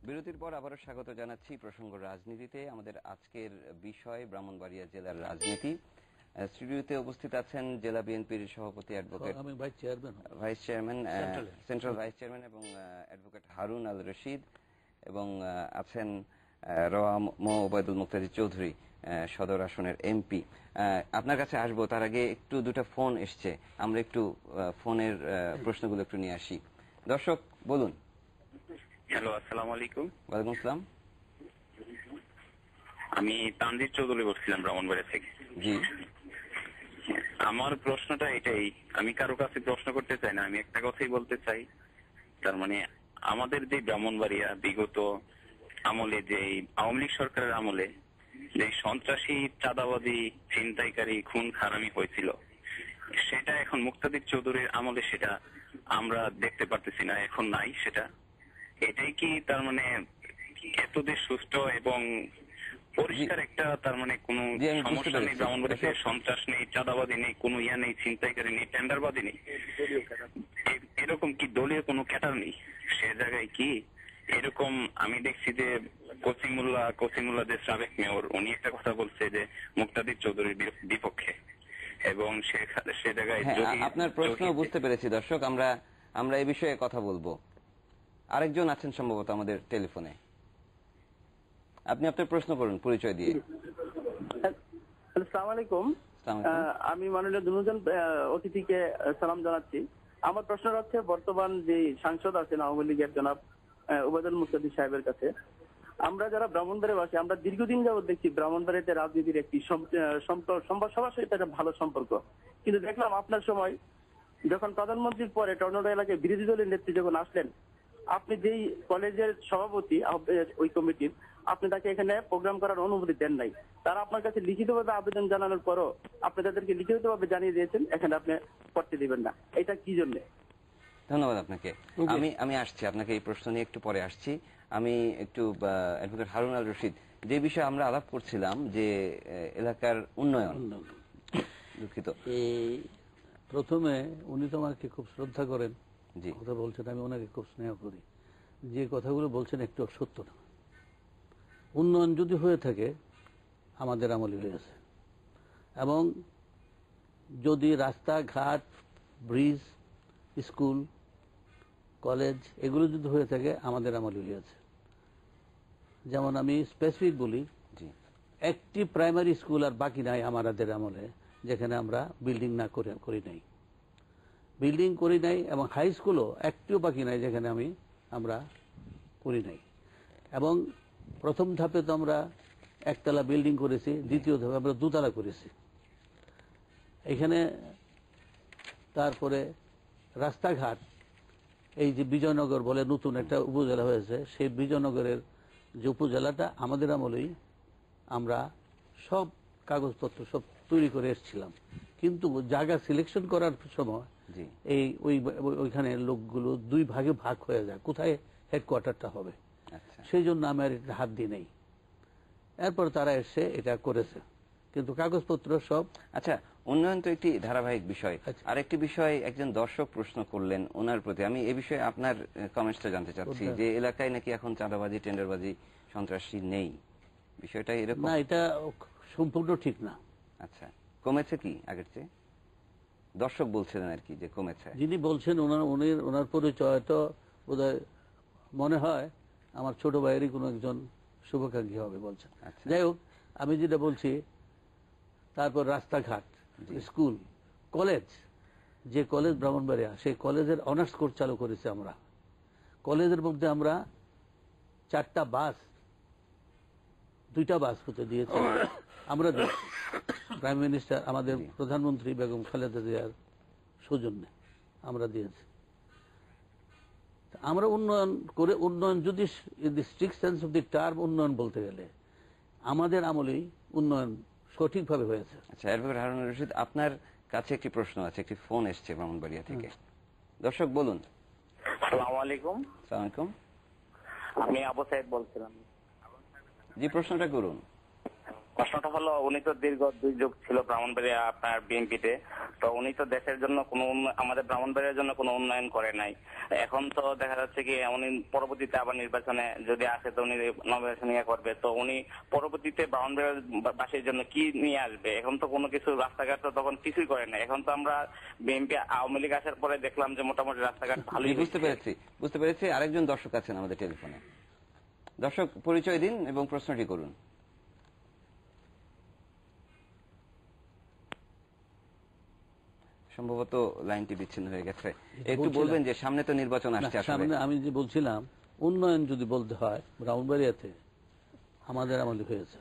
বিরতির পর আবারও স্বাগত জানাচ্ছি প্রসঙ্গ রাজনীতিতে। আমাদের আজকের বিষয় ব্রাহ্মণবাড়িয়া জেলার রাজনীতি। স্টুডিওতে উপস্থিত আছেন জেলা বিএনপির সভাপতি advocate vice chairman central vice chairman এবং অ্যাডভোকেট হারুন আল রশিদ, এবং আছেন রওয়া ওবায়দুল মুক্তাদির চৌধুরী, সদর আসনের এমপি। আপনার কাছে আসবো তার আগে একটু দুটো ফোন এসছে, আমরা একটু ফোনের প্রশ্নগুলো একটু নিয়ে আসি। দর্শক বলুন। হ্যালো, আসসালামু আলাইকুম। ওয়ালাইকুম আসসালাম। আমি তানজিদ চৌধুরী বলছিলাম ব্রাহ্মণবাড়িয়া থেকে। জি, আমার প্রশ্নটা এটাই, আমি কারো কাছে প্রশ্ন করতে চাই না, আমি একটা কথাই বলতে চাই। তার মানে আমাদের যে ব্রাহ্মণবাড়িয়া বিগত আমলে, যে আওয়ামী লীগ সরকারের আমলে যে সন্ত্রাসী, চাঁদাবাদী, ছিনতাইকারী, খুন খারামি হয়েছিল, সেটা এখন মুক্তাদির চৌধুরীর আমলে সেটা আমরা দেখতে পারতেছি না, এখন নাই সেটা। এটাই কি তার মানে এতদের সুষ্ঠু এবং পরিষ্কার একটা, তার মানে কোন সমস্যা নেই, ব্রাহ্মণবাড়িতে সন্ত্রাস নেই, চাঁদাবাদী নেই, কোন ইয়া নেই, ছিনতাইকারী নেই, টেন্ডারবাদী নেই, এরকম কি দলীয় কোনো ক্যাটার নেই সে জায়গায়? কি এরকম আমি দেখছি যে কসিমুল্লাহ যে সাবেক মেয়র, উনি একটা কথা বলছে যে মুক্তাদির চৌধুরীর বিপক্ষে, এবং সে জায়গায় আপনার প্রশ্ন বুঝতে পেরেছি। দর্শক, আমরা এই বিষয়ে কথা বলবো। আরেকজন আছেন সম্ভবত আমাদের টেলিফোনে, আপনি আপনার প্রশ্ন করুন পরিচয় দিয়ে। আসসালামু আলাইকুম। আমি মাননীয় দুজন অতিথিকে সালাম জানাচ্ছি। আমার প্রশ্ন হচ্ছে, বর্তমান যে সাংসদ আছেন আওয়ামী লীগের জনাব ওবায়দুল মুক্তাদির সাহেবের কাছে, আমরা যারা ব্রাহ্মণবাড়িয়াবাসী, আমরা দীর্ঘদিন যাবৎ দেখছি ব্রাহ্মণবাড়িয়াতে রাজনীতির একটি সবার সাথে একটা ভালো সম্পর্ক, কিন্তু দেখলাম আপনার সময় যখন প্রধানমন্ত্রীর পরে টর্নেডো এলাকায় বিরোধী দলের নেত্রী যখন আসলেন, আপনি যেই কলেজের সভাপতি ওই কমিটির, আপনি তাকে এখানে প্রোগ্রাম করার অনুমতি দেন নাই। তারা আপনার কাছে লিখিতভাবে আবেদন জানানোর পরও আপনি তাদেরকে লিখিতভাবে জানিয়ে দিয়েছেন এখানে আপনি করতে দিবেন না। এটা কি জন্য? ধন্যবাদ আপনাকে। আমি আসছি, আপনাকে এই প্রশ্ন নিয়ে একটু পরে আসছি। আমি একটু অ্যাডভোকেট হারুন আল রশিদ, যে বিষয়ে আমরা আলাপ করছিলাম যে এলাকার উন্নয়ন। দুঃখিত, প্রথমে উনি তো আমাকে খুব শ্রদ্ধা করেন, কথা বলছেন, আমি ওনাকে খুব স্নেহ করি। যে কথাগুলো বলছেন একটু সত্য না। উন্নয়ন যদি হয়ে থাকে আমাদের আমলে হয়েছে, এবং যদি রাস্তাঘাট, ব্রিজ, স্কুল, কলেজ এগুলো যদি হয়ে থাকে আমাদের আমলে হয়েছে। যেমন আমি স্পেসিফিক বলি, একটি প্রাইমারি স্কুল আর বাকি নাই আমাদের আমলে যেখানে আমরা বিল্ডিং না করি নাই, এবং হাই স্কুলও একটিও বাকি নাই যেখানে আমরা করি নাই। এবং প্রথম ধাপে তো আমরা একতলা বিল্ডিং করেছি, দ্বিতীয় ধাপে আমরা দুতলা করেছি এখানে। তারপরে রাস্তাঘাট, এই যে বিজয়নগর বলে নতুন একটা উপজেলা হয়েছে, সেই বিজয়নগরের যে উপজেলাটা আমাদের আমলেই আমরা সব কাগজপত্র সব তৈরি করে এসেছিলাম, কিন্তু জায়গা সিলেকশন করার সময় ওইখানে লোকগুলো দুই ভাগে ভাগ হয়ে যায়, কোথায় হেডকোয়ার্টারটা হবে, সেই জন্য আমি আর এটা হাত দিই নাই। এরপর তারা এসে এটা করেছে, কিন্তু কাগজপত্র সব। আচ্ছা, উন্নয়ন তো একটি ধারাবাহিক বিষয়। আরেকটি বিষয় একজন দর্শক প্রশ্ন করলেন, ওনার প্রতি আমি এই বিষয়ে আপনার কমেন্টসটা জানতে চাচ্ছি, যে এলাকায় নাকি এখন চাঁদাবাজি, টেন্ডারবাজি, সন্ত্রাসী নেই, বিষয়টা এরকম না? এটা সম্পূর্ণ ঠিক না। আচ্ছা, কমেছে কি আগের চেয়ে? দর্শক বলছিলেন আর কি যে কমেছে। যিনি বলছেন ওনার পরিচয় তো বোধহয় মনে হয় আমার ছোট ভাইয়েরই কোনো একজন শুভাকাঙ্ক্ষী হবে বলছেন। যাই হোক, আমি যেটা বলছি, তারপর রাস্তাঘাট, স্কুল, কলেজ, যে কলেজ ব্রাহ্মণবাড়িয়া, সেই কলেজের অনার্স কোর্স চালু করেছি আমরা। কলেজের মধ্যে আমরা 4টা বাস, 2টা বাস হতে দিয়েছি আমরা, প্রাইম মিনিস্টার আমাদের প্রধানমন্ত্রী বেগম খালেদা জিয়ার সৌজন্যে আমরা দিয়েছি। আমরা উন্নয়ন করে, উন্নয়ন যদি strict sense of the term উন্নয়ন বলতে গেলে আমাদের আমলেই উন্নয়ন সঠিকভাবে হয়েছে। আচ্ছা, অ্যাডভোকেট হারুন রশিদ, আপনার কাছে একটি প্রশ্ন আছে, একটি ফোন এসছে ব্রাহ্মণবাড়িয়া থেকে। দর্শক বলুন। আসসালামু আলাইকুম। আসসালামু আলাইকুম। আমি আবু সাইদ বলছিলাম। জি, প্রশ্নটা করুন। প্রশ্নটা হলো, উনি তো দীর্ঘ 2 যুগ ছিল ব্রাহ্মণবাড়িয়া আপনার বিএনপিতে, তো উনি তো দেশের জন্য কোনো আমাদের ব্রাহ্মণবাড়িয়ার জন্য কোনো উন্নয়ন করে নাই। এখন তো দেখা যাচ্ছে কি উনি পরবর্তীতে আবার নির্বাচনে যদি আসে তো উনি নমিনেশন করবে, তো উনি পরবর্তীতে ব্রাহ্মণবাড়িয়াবাসীর জন্য কি নিয়ে আসবে? এখন তো কোনো কিছু, রাস্তাঘাট তো তখন কিছুই করে নাই। এখন তো আমরা বিএনপি আওয়ামী লীগ আসার পরে দেখলাম যে মোটামুটি রাস্তাঘাট ভালোই। বুঝতে পেরেছি। আরেকজন দর্শক আছেন আমাদের টেলিফোনে। দর্শক, পরিচয় দিন এবং প্রশ্নটি করুন। সম্ভবত লাইনটি বিচ্ছিন্ন হয়ে গেছে। একটু বলবেন যে সামনে তো নির্বাচন আসছে, সামনে আমি যে বলছিলাম উন্নয়ন যদি বলতে হয় ব্রাহ্মণবাড়িয়াতে আমাদের আমলে হয়েছে।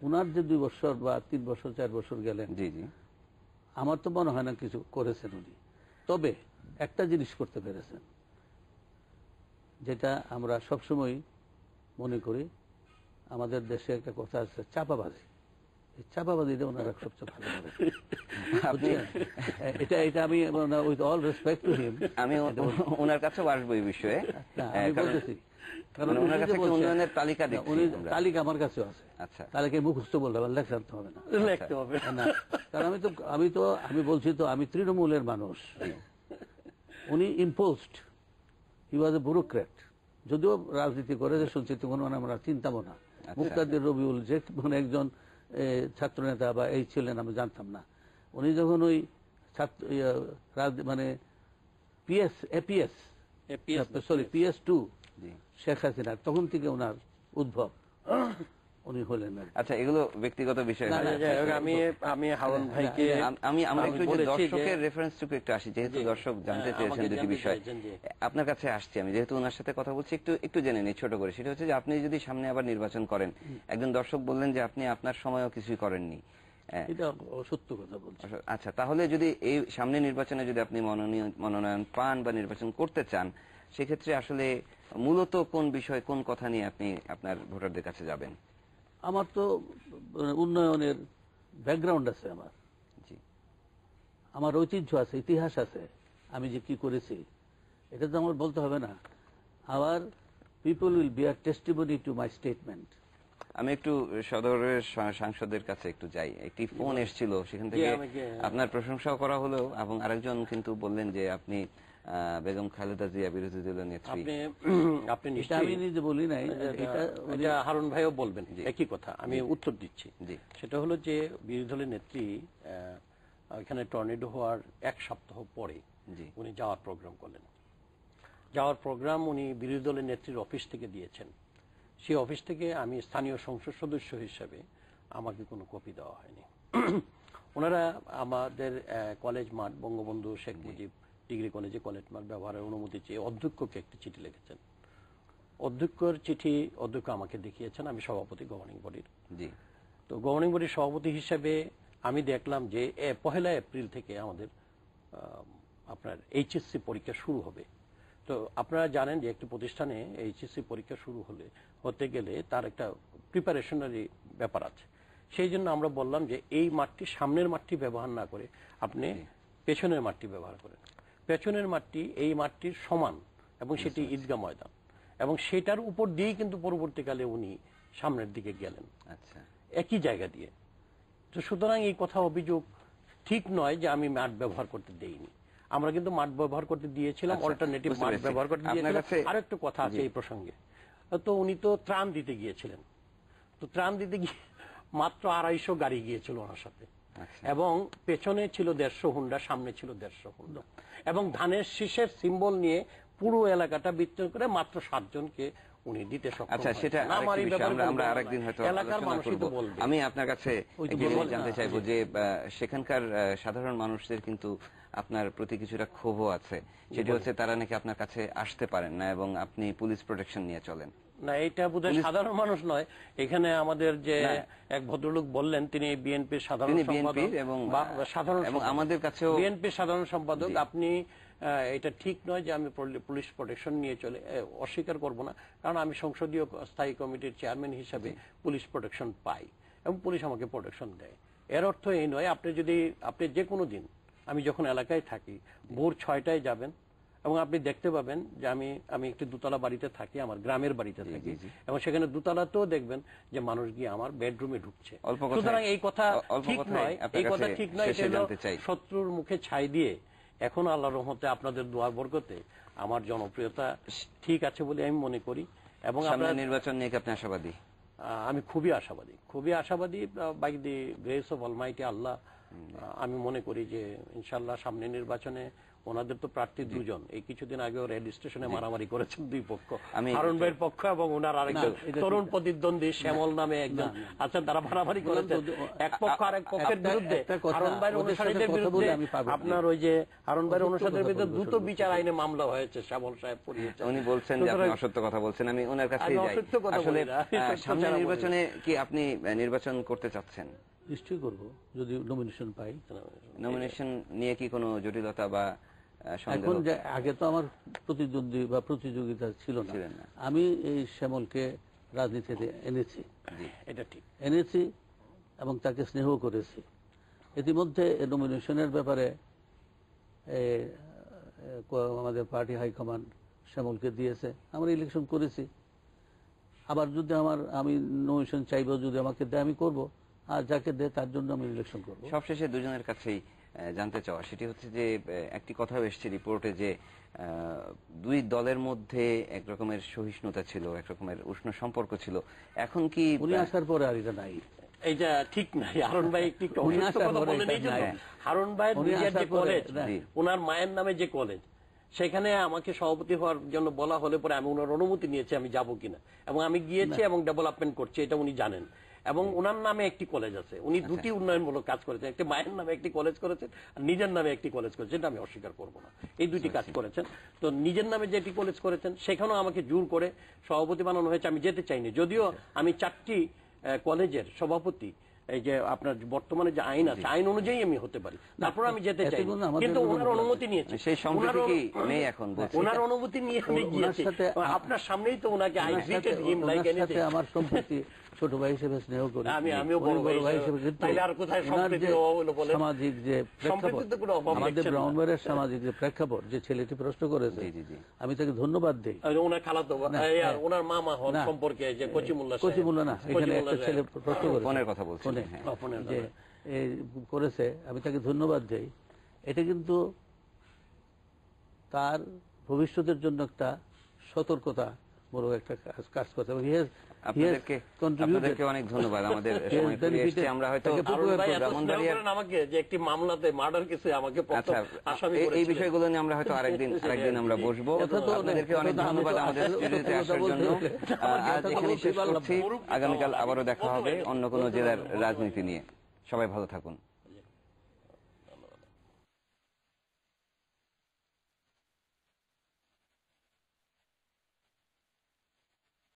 উনার যে 2 বছর বা 3 বছর 4 বছর গেলেন, জি জি, আমার তো মনে হয় না কিছু করেছেন উনি। তবে একটা জিনিস করতে পেরেছেন, যেটা আমরা সবসময় মনে করি, আমাদের দেশে একটা কথা আছে চাপাবাজি। চাপাবাজিটা ওনারা সবচেয়ে ভালো করে। এটা আমি with all respect to him, আমি ওনার কাছেও আসবো এই বিষয়ে। আমি বলতেছি কারণ ওনার কাছে উন্নয়নের তালিকা দেখছি, উনি তালিকা আমার কাছেও আছে। আচ্ছা, তালিকায় মুখস্থ বলতে হবে, লেখা আনতে হবে না, লিখতে হবে না। কারণ আমি বলছি তো আমি তৃণমূলের মানুষ। উনি ইম্পোজড, হি ওয়াজ এ ব্যুরোক্র্যাট। যদিও রাজনীতি করে যে শুনছি তখন আমরা চিন্তামো না। মুক্তাদির রবিউল যে মানে একজন ছাত্র নেতা বা এই ছিলেন আমি জানতাম না। উনি যখন ওই মানে PS2 শেখ হাসিনা, তখন থেকে ওনার উদ্ভব উনি হলেন। আচ্ছা, এগুলো ব্যক্তিগত বিষয়। আমি হারুন ভাইকে আমরা একটু দর্শকের রেফারেন্সটুকু একটু আসি, যেহেতু দর্শক জানতে চেয়েছেন দুটি বিষয়। আপনার কাছে আসছি আমি, যেহেতু ওনার সাথে কথা বলছি, একটু জেনে নিই ছোট করে। সেটা হচ্ছে যে আপনি যদি সামনে আবার নির্বাচন করেন, একজন দর্শক বললেন যে আপনি আপনার সময়ও কিছুই করেননি। এটা সত্য কথা বলছি। আচ্ছা, তাহলে যদি এই সামনে নির্বাচনে যদি আপনি মনোনয়ন পান বা নির্বাচন করতে চান, সেক্ষেত্রে আসলে মূলত কোন বিষয়, কোন কথা নিয়ে আপনি আপনার ভোটারদের কাছে যাবেন? আমার তো উন্নয়নের ব্যাকগ্রাউন্ড আছে, আমার ঐতিহ্য আছে, ইতিহাস আছে। আমি যে কি করেছি এটা তো আমার বলতে হবে না। Our people will be our testimony to my statement. আমি একটু সদরের সাংসদের কাছে একটু যাই। একটি ফোন এসেছিল, সেখান থেকে আপনার প্রশংসাও করা হলো এবং আরেকজন কিন্তু বললেন যে আপনি বেগম খালেদা জিয়া বিরোধী দলীয় নেত্রী। আপনি নিশ্চয়ই, আমি নিজে বলি নাই, এটা হারুন ভাইও বলবেন একই কথা, আমি উত্তর দিচ্ছি। সেটা হলো যে বিরোধী দলের নেত্রী এখানে টর্নেডো হওয়ার 1 সপ্তাহ পরে উনি যাওয়ার প্রোগ্রাম করলেন। যাওয়ার প্রোগ্রাম উনি বিরোধী দলের নেত্রীর অফিস থেকে দিয়েছেন। সেই অফিস থেকে আমি স্থানীয় সংসদ সদস্য হিসেবে আমাকে কোনো কপি দেওয়া হয়নি। ওনারা আমাদের কলেজ মাঠ, বঙ্গবন্ধু শেখ মুজিব ডিগ্রি কলেজে কলেজ মাঠ ব্যবহারের অনুমতি চেয়ে অধ্যক্ষকে একটি চিঠি লিখেছেন। অধ্যক্ষের চিঠি অধ্যক্ষ আমাকে দেখিয়েছেন, আমি সভাপতি গভর্নিং বডির। তো গভর্নিং বডির সভাপতি হিসেবে আমি দেখলাম যে 1 এপ্রিল থেকে আমাদের আপনার এইচএসসি পরীক্ষা শুরু হবে। তো আপনারা জানেন যে একটি প্রতিষ্ঠানে এইচএসসি পরীক্ষা শুরু হতে গেলে তার একটা প্রিপারেশনারি ব্যাপার আছে। সেই জন্য আমরা বললাম যে এই মাঠটি, সামনের মাঠটি ব্যবহার না করে আপনি পেছনের মাঠটি ব্যবহার করেন। পেছনের মাঠটি এই মাঠটির সমান এবং সেটি ঈদগাহ ময়দান, এবং সেটার উপর দিয়েই কিন্তু পরবর্তীকালে উনি সামনের দিকে গেলেন, একই জায়গা দিয়ে। তো সুতরাং এই কথা অভিযোগ ঠিক নয় যে আমি মাঠ ব্যবহার করতে দেইনি। আমরা কিন্তু মাঠ ব্যবহার করতে দিয়েছিলাম, অল্টারনেটিভ মাঠ ব্যবহার করতে দিয়েছিলাম। আর একটা কথা আছে এই প্রসঙ্গে, তো উনি তো ত্রাণ দিতে গিয়েছিলেন। তো ত্রাণ দিতে গিয়ে মাত্র 250 গাড়ি গিয়েছিল ওনার সাথে, এবং পেছনে ছিল 150 হুন্ডা, সামনে ছিল 150 হুন্ডা, এবং ধানের শীষের সিম্বল নিয়ে পুরো এলাকাটা বিচ্ছিন্ন করে মাত্র 7 জনকে উনি দিতে সক্ষম। আচ্ছা, সেটা আমরা আরেকদিন হয়তো এলাকার মানুষই তো বলবে। আমি আপনার কাছে জানতে চাইবো যে সেখানকার সাধারণ মানুষদের কিন্তু আপনার প্রতি কিছুটা ক্ষোভও আছে, সেটি হচ্ছে তারা নাকি আপনার কাছে আসতে পারেন না এবং আপনি পুলিশ প্রোটেকশন নিয়ে চলেন। না, এটা বোধহয় সাধারণ মানুষ নয়। এখানে আমাদের যে এক ভদ্রলোক বললেন, তিনি বিএনপির সাধারণ সম্পাদক এবং আমাদের কাছেও বিএনপির সাধারণ সম্পাদক। আপনি এটা ঠিক নয় যে আমি পুলিশ প্রোটেকশন নিয়ে চলে, অস্বীকার করব না, কারণ আমি সংসদীয় স্থায়ী কমিটির চেয়ারম্যান হিসাবে পুলিশ প্রোটেকশন পাই এবং পুলিশ আমাকে প্রোটেকশন দেয়। এর অর্থ এই নয়, আপনি যে কোনো দিন, আমি যখন এলাকায় থাকি, ভোর 6টায় যাবেন, এবং আপনি দেখতে পাবেন যে আমি একটি দোতলা বাড়িতে থাকি, আমার গ্রামের বাড়িতে থাকি, এবং সেখানে দোতলাতেও দেখবেন যে মানুষ গিয়ে আমার বেডরুমে ঢুকছে। সুতরাং এই কথা ঠিক নয়, এই কথা ঠিক নয়। এটা হলো শত্রুর মুখে ছাই দিয়ে এখন আল্লাহর রহমতে আপনাদের দোয়ার বরকতে আমার জনপ্রিয়তা ঠিক আছে বলে আমি মনে করি। এবং আপনার নির্বাচন নিয়ে কি আপনি আশাবাদী? আমি খুবই আশাবাদী by the grace of almighty Allah. আমি মনে করি যে ইনশাআল্লাহ সামনে নির্বাচনে ওনাদের তো প্রার্থী দুজন, এই কিছুদিন আগেও রেল স্টেশনে মারামারি করেছেন দুই পক্ষ, হারুন ভাইয়ের পক্ষ এবং ওনার আরেকজন তরুণ প্রতিদ্বন্দ্বী শ্যামল নামে একজন আছেন, তারা মারামারি করেছেন এক পক্ষ আরেক পক্ষের বিরুদ্ধে। হারুন ভাইয়ের অনুসারীদের বিরুদ্ধে, আপনার ওই যে হারুন ভাইয়ের অনুসারীদের বিরুদ্ধে দ্রুত বিচার আইনে মামলা হয়েছে, শ্যামল সাহেব পড়িয়েছেন। উনি বলছেন যে আপনি অসত্য কথা বলছেন, আমি ওনার কাছেই যাই। আসলে সামনে নির্বাচনে কি আপনি নির্বাচন করতে চাচ্ছেন? নিশ্চয়ই করব যদি নমিনেশন পাই। নমিনেশন নিয়ে কি কোনো জটিলতা বা এখন যে আগে তো আমার প্রতিদ্বন্দ্বী বা প্রতিযোগিতা ছিল না, আমি এই শ্যামলকে রাজনীতিতে এনেছি, এটা ঠিক এনেছি এবং তাকে স্নেহ করেছি। ইতিমধ্যে নমিনেশনের ব্যাপারে আমাদের পার্টি হাইকমান্ড শ্যামলকে দিয়েছে, আমরা ইলেকশন করেছি। আবার যদি আমি নমিনেশন চাইবো, যদি আমাকে দেয় আমি করব, আর যাকে দেয় তার জন্য আমি ইলেকশন করব। সবশেষে দুজনের কাছেই জানতে চাওয়া সেটি হচ্ছে যে একটি কথাও এসছে রিপোর্টে যে দুই দলের মধ্যে এক রকমের সহিষ্ণুতা ছিল, এক রকমের উষ্ণ সম্পর্ক ছিল। এখন কি উনি আসার পরে আর এটা নাই? এইটা ঠিক নাই। হারুন ভাই একটি হারুন ভাইয়ের নিজের যে কলেজ, ওনার মায়ের নামে যে কলেজ, সেখানে আমাকে সভাপতি হওয়ার জন্য বলা হলে পরে আমি ওনার অনুমতি নিয়েছি আমি যাব কিনা, এবং আমি গিয়েছি এবং ডেভেলপমেন্ট করছি, এটা উনি জানেন। এবং ওনার নামে একটি কলেজ আছে, উনি দুটি উন্নয়নমূলক কাজ করেছেন, একটি মায়ের নামে একটি কলেজ করেছেন আর নিজের নামে একটি কলেজ করেছেন, এটা আমি অস্বীকার করবো না, এই দুটি কাজ করেছেন। তো নিজের নামে যেটি কলেজ করেছেন সেখানেও আমাকে জোর করে সভাপতি বানানো হয়েছে, আমি যেতে চাইনি, যদিও আমি 4টি কলেজের সভাপতি, এই যে আপনার বর্তমানে যে আইন আছে আইন অনুযায়ী আমি হতে পারি, তারপর আমি যেতে চাই, কিন্তু ওনার অনুমতি নিয়েছি, সেই সম্পত্তি নেই এখন, ওনার অনুমতি নিয়ে আমি গিয়েছি, আপনার সামনেই তো ওনাকে I greeted him like anything. আমার সম্পত্তি ছোট ভাই হিসেবে স্নেহ করি, আমিও বড় ভাই হিসেবে, কিন্তু আর কোথায় সম্পত্তি হলো বলে সামাজিক যে প্রেক্ষাপট, আমাদের ব্রাউনবারের সামাজিক যে প্রেক্ষাপট, যে ছেলেটি প্রশ্ন করেছে আমি তাকে ধন্যবাদ দেই। ওনার খালাতো আর ওনার মামা হন সম্পর্কে যে কচিমুল্লা না, এখানে একটা ছেলে প্রশ্ন করেছে, ফোনের কথা বলছেন যে করেছে, আমি তাকে ধন্যবাদ দেই। এটা কিন্তু তার ভবিষ্যতের জন্য একটা সতর্কতা বড় একটা কাজ করতে হবে। আপনাদেরকে অনেক ধন্যবাদ। আমাদের সময় ফুরিয়ে এসেছে, আমরা হয়তো আমাকে যে একটি মামলাতে মার্ডার কেসে আমাকে এই বিষয়গুলো নিয়ে আমরা হয়তো আরেকদিন আমরা বসবো। আপনাদেরকে অনেক ধন্যবাদ আমাদের স্টুডিওতে আসার জন্য। আজ এখানে শেষ করছি, আগামীকাল আবারও দেখা হবে অন্য কোনো জেলার রাজনীতি নিয়ে। সবাই ভালো থাকুন।